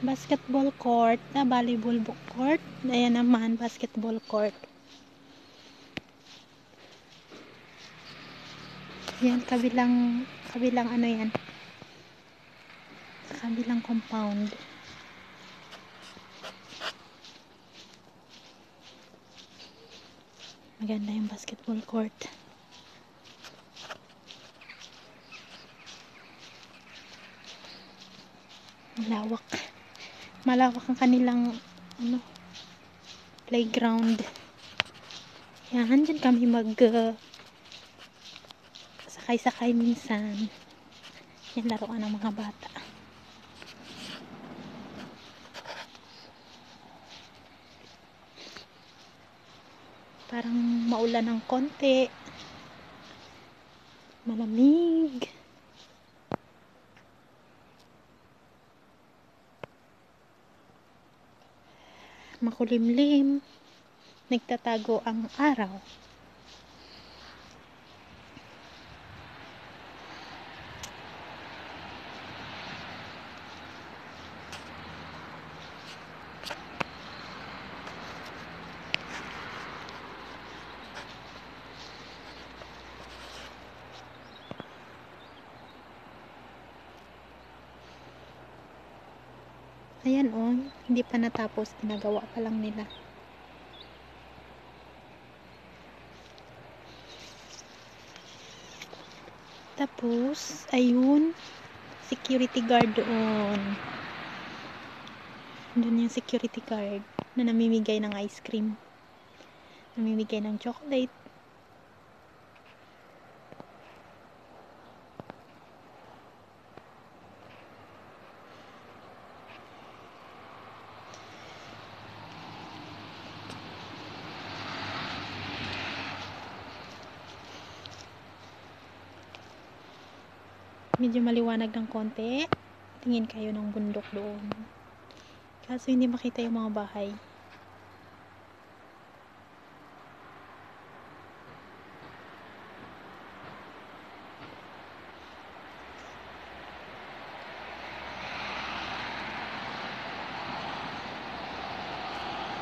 basketball court na volleyball court. Ayan naman, basketball court. Yan, kabilang ano yan, kabilang compound. Maganda yung basketball court. Malawak ang kanilang playground. Yan, dyan kami sakay-sakay minsan. Yan, laruan ng mga bata. Parang maulan ng konti. Malamig. Makulimlim. Nagtatago ang araw. Ayan oh, hindi pa natapos, ginagawa pa lang nila. Tapos, ayun, security guard doon. Doon yung security guard na namimigay ng ice cream. Namimigay ng chocolate. Medyo maliwanag ng konti. Tingin kayo ng bundok doon. Kaso hindi makita yung mga bahay.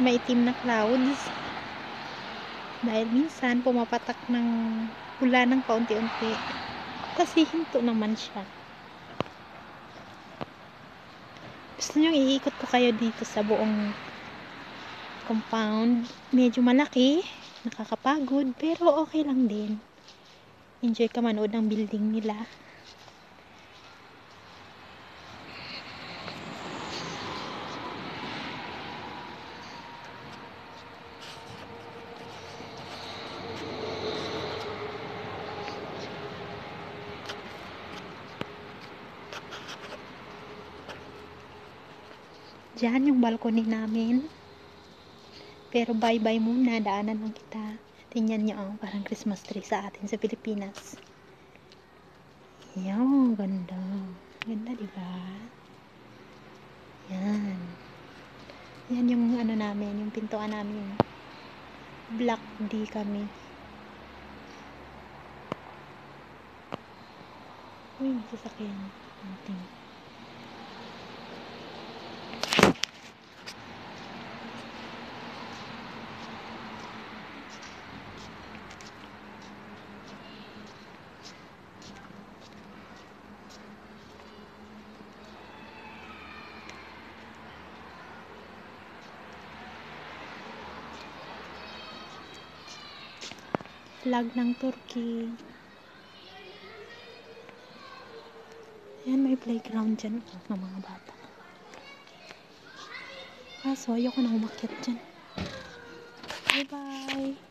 May itim na clouds. Dahil minsan pumapatak ng ulan ng paunti-unti. Kasi hinto naman siya. Gusto nyo iikot ko kayo dito sa buong compound. Medyo malaki, nakakapagod, pero okay lang din. Enjoy ka manood ng building nila. Diyan yung balcony namin. Pero bye-bye muna, daanan lang kita. Tingnan nyo, oh, parang Christmas tree sa atin sa Pilipinas. Yan, ganda. Ganda, diba? Yan. Yan yung ano namin, yung pintuan namin. Black D kami. Uy, may sasakyan. Ating. Flag ng Turkey. Ayan, may playground dyan ng mga bata. Kaso, ayoko na umakyat dyan. Bye-bye!